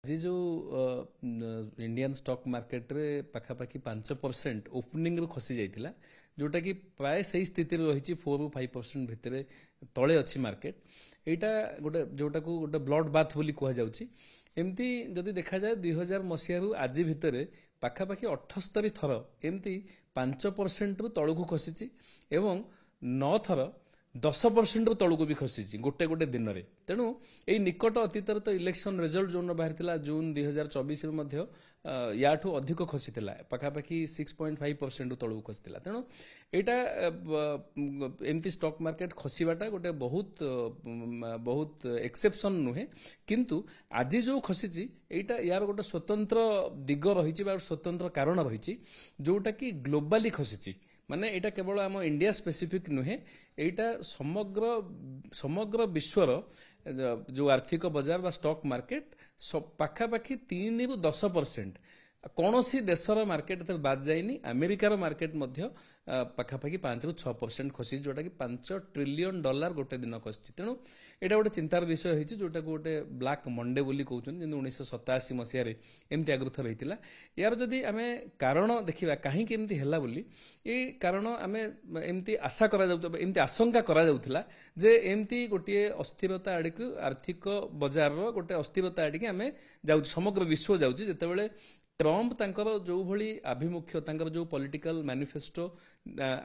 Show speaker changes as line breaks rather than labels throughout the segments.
आज जो Indian stock market रे पाखापाखि 5% ओपनिंग रू खसी जाइथिला जोटा कि प्राय सही स्थिति रही 4-5% भितर तले अच्छी मार्केट एटा गोटे जोटा को गोटे ब्लड बाथ बोली कह जाउची एमती जदि देखा जाए 2000 मसीहा रु आज भितर पाखापाखि 78 थर एमती 5% रु तळକୁ खसीची एवं 9 थर 10% तळକୁ भी खसीची गोटे गोटे दिन रे तेणु एई निकट अतीत तो इलेक्शन रिजल्ट जो बाहर जून 2024 मध्ये याठू अधिक खसीला पाखापाखि 6.5% तळକୁ खसीला तेणु एटा एमती स्टॉक मार्केट खसीबाटा गोटे बहुत बहुत एक्सेप्शन नुहे किंतु आज जो खसीची एटा यार गोटे स्वतंत्र दिग रही स्वतंत्र कारण रही जोटा कि ग्लोबाली खसीची माने एटा केवल आम इंडिया स्पेसिफिक नुहे एटा समग्र समग्र विश्वर जो आर्थिक बाजार बा स्टॉक मार्केट पाखापाखि 3-10% कौन सी देशर मार्केट बाद जाइनी अमेरिकार मार्केट मध्य पाखापाखि 5-6% खसी जोटा कि $5 ट्रिलियन गोटे दिन खसी तेणु एटा गोटे चिंतार विषय होती जोटा को गोटे ब्लैक मंडे बोली कहते 1987 मसीह एमती आगु थर होता यार जदि आम कारण देखा कहीं है बोली ये कारण आम एमती आशा एमती आशंका करा जे एमती गोटे अस्थिरता आड़ को आर्थिक बजार गोटे अस्थिरता आड़ आम जाऊ समग्र विश्व जाऊँ जितेबाला ट्रम्प तांकर जो भली आभिमुख्य तांकर जो पॉलिटिकल मैनिफेस्टो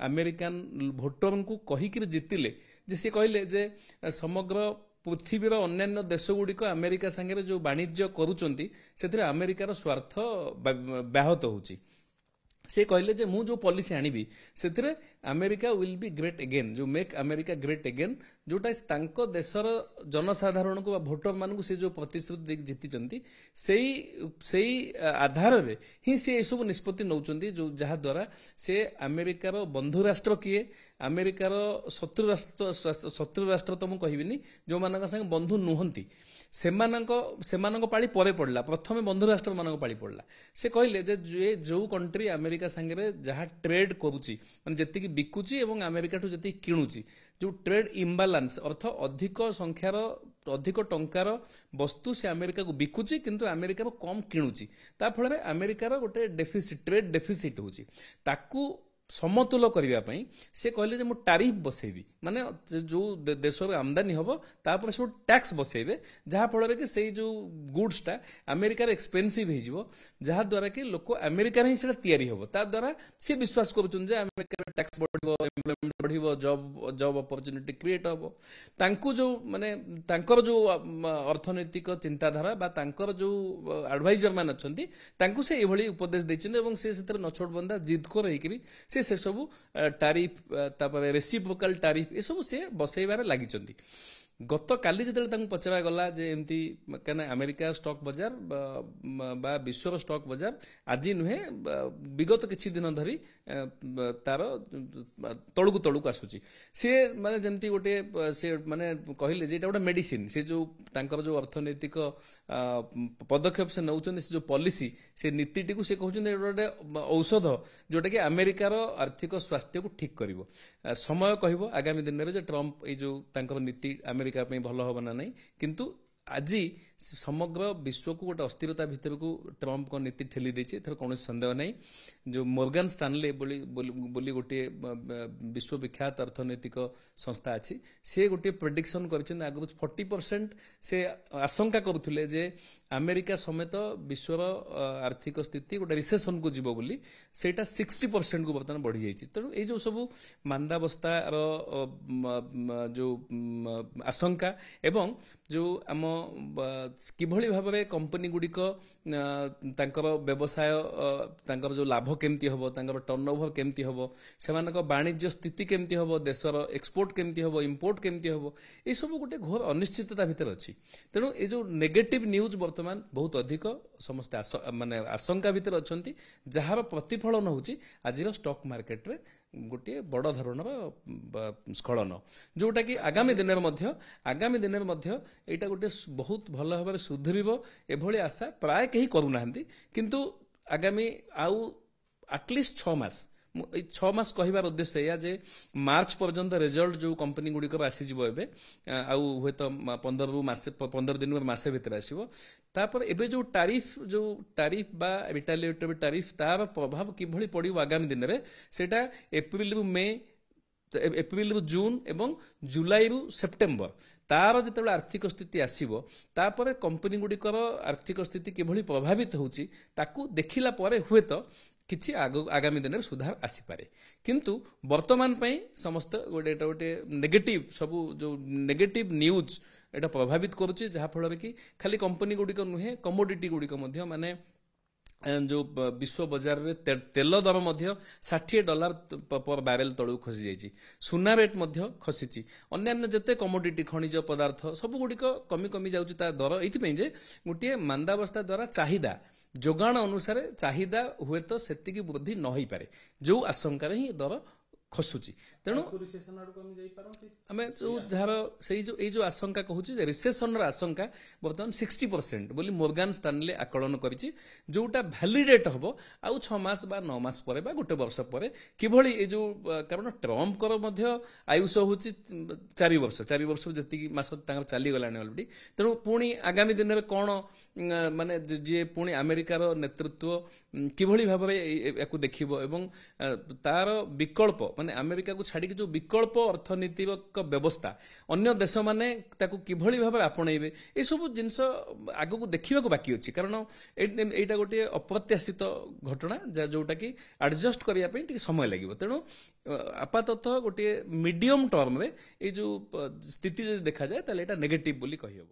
अमेरिकन भोटर को कहीकि जितिले जे सी कहले जे समग्र पृथ्वीर अन्य देश गुड़िक अमेरिका संगे जो वाणिज्य करुचंती से अमेरिकार स्वार्थ व्याहत होची से कहले जे मु जो पॉलिसी आनिबी सेथिरे America will be great again जो मेक अमेरिका ग्रेट अगेन जोटा तांको देशर जनसाधारण को भोटर मान से जो प्रतिश्रुति जीति से आधार रे ही से सब निष्पत्ति नौचंती जो जहा द्वारा से अमेरिकार बंधु राष्ट्र किए अमेरिकार शत्रु राष्ट्र तो मु कहबिनी जो मानक संग बंधु नुहंती सेमानक पाली परे पड़ला प्रथमे बंधु राष्ट्र मानक पाली पड़ला से कहले जे जो कंट्री अमेरिका संगे जहाँ ट्रेड करुची माने जति बिकुची एवं अमेरिका ठू जति किणुची जो ट्रेड इम्बालांस अर्थ अधिक संख्यार अधिक टंकार वस्तु से अमेरिका को बिकुची किंतु अमेरिका कम किणुची ता फल अमेरिकार गोटे डेफिसिट ट्रेड डेफिसिट होची ताकू समतुल करने से कहले जे मु टारिफ बसेबी माने जो देश आमदानी हम तापर सब टैक्स बसेबे जहाँ फल कि से जो गुड्सटा अमेरिकार एक्सपेंसिव हो जहाँ द्वारा कि लोक अमेरिकार ही तैयारी हम ता द्वारा सी विश्वास करुछन जे अमेरिकार टैक्स बढ़िबो एम्प्लॉयमेंट बढ़िबो जॉब अपॉर्चुनिटी क्रिएट हम तांकु जो माने तांकर जो अर्थनैतिक चिंताधारा बा तांकर जो एडवाइजर मान अछंती तांकु से एभली उपदेश दैछन एवं से नछोड़ बंदा जिद को रही से सब टारिफ तापर रेसिप्रोकाल टारिफ ये सब से बसैबार लगी गत काली जो पचरा गला जे एमती कहना अमेरिका स्टॉक बाजार बा विश्वर स्टॉक बाजार आज नुहे विगत किछि दिन धरी तार तळକୁ आसुची से माने जमती गोटे से माने कहले जे गोटे मेडिसिन से जो तांकर जो अर्थनैतिक पदक्षेप से नौचंदी से जो पॉलिसी से नीतिटी को से कहउचंदी गोटे औषध जोटा कि अमेरिकार आर्थिक स्वास्थ्य को ठीक करिवो समय कहबो आगामी दिन रे जे ट्रम्प ए जो तांकर नीति अमेरिका पे भल हम ना नहीं किंतु आज समग्र विश्व को गोटे अस्थिरता भितर को ट्रम्प को नीति ठेली देछि एथर कौन संदेह नहीं जो मोर्गन स्टानले बोली गोटे विश्व विख्यात अर्थनैतिक संस्था अच्छी से गोटे प्रेडिक्शन कर आगु 40% से आशंका करुले जे अमेरिका समेत विश्वर आर्थिक स्थिति गोटे रिसेसन को जीव बोली सेटा 60% को बर्तमान बढ़ी जाइए तेणु ये जो सब मांदावस्थार जो आशंका एवं जो आम किभली भाव में कंपनी गुड़िक तांकर व्यवसाय तांकर जो लाभ केमती हम तांकर टर्नओवर केमती हम से वाणिज्य स्थिति केमती हम देशर एक्सपोर्ट केमती हम इंपोर्ट केमती हम ये सब गोटे घोर अनिश्चितता भितर अच्छी तेणु ये जो नेगेटिव न्यूज बर्तमान बहुत अधिक समस्त माने आशंका भितर अच्छी जार प्रतिफलन होची आज स्टॉक मार्केट रे गोटे बड़ धरणर स्खलन जोटा कि आगामी दिन में यहाँ गोटे बहुत भल भाव सुधर एभली आशा प्राय कहीं करूना किंतु आगामी आउ एटलिस्ट 6 मास 6 मास कहबार उद्देश्य या जे मार्च पर्यंत रिजल्ट जो कंपनी गुड़िकर आसीजिबो एबे आउ हुए तो 15 दिन मासे भितर आसीबो तापर एबे जो टारिफ बा रिटालिएटरी टारिफ तार प्रभाव किभଳି पड़िବ आगामी दिन में सेटा एप्रिल रु मे एप्रिल रु जून एवं जुलाई रु सेप्टेम्बर तार जिते आर्थिक स्थिति आसीबो तापर कंपनी गुड़िकर आर्थिक स्थिति किभଳି प्रभावित होउची ताकू देखिला परे हुए तो किछि आगामी दिन में सुधार आसीपारे किंतु वर्तमान पई समस्त गोटे नेगेटिव सब जो नेगेटिव न्यूज एटा प्रभावित करुच्ची जहाँ फल कि खाली कंपनी गुड़िक नुहे कमोडिटी गुड़िक माने जो विश्व बजार में तेल दर $60 पर बैरेल तलू खसी जाइए सुना रेट खसी अन्य जिते कमोडिटी खनिज पदार्थ सब गुड़िक कमी कमी जाऊँगी ता दर ये गोटे मांदावस्था द्वारा चाहिदा जोगाण अनुसार चाहिदा हुए तो सेतिकी वृद्धि न हो पारे जो आशंका ही दर खसुची तेणु आम जो जार से जो आशंका कहूँ रिसेसन आशंका बर्तमान 60% बोली मोर्गान स्टानले आकलन करिछि जोटा भैलिडेट हम आउ 6 मास बा 9 मास पर बा गोटे वर्ष पर किभଳି ए जो कारण ट्रम्प कर मध्य आयुष होची 4 वर्ष जति मास चली गलानी ऑलरेडी तेणु पुणी आगामी दिन में कौन माने जे पुणी अमेरिकार नेतृत्व किभଳି भाव या देखिबो एवं तार विकल्प माने अमेरिका को छाड़ी जो विकल्प अर्थनीतिक व्यवस्था अन्य देश माने ताकू किभଳି भाव आपणेबे ए सब जिनस आगु को देखिबा को बाकी अछि कारण एटा गोटे अप्रत्याशित घटना जोटा कि एडजस्ट करिया पे टिक समय लागिबो तेणु आपाततः गोटे मीडियम टर्म रे ए जो स्थिति जदि देखा जाए ताले एटा नेगेटिव बोली कहियो।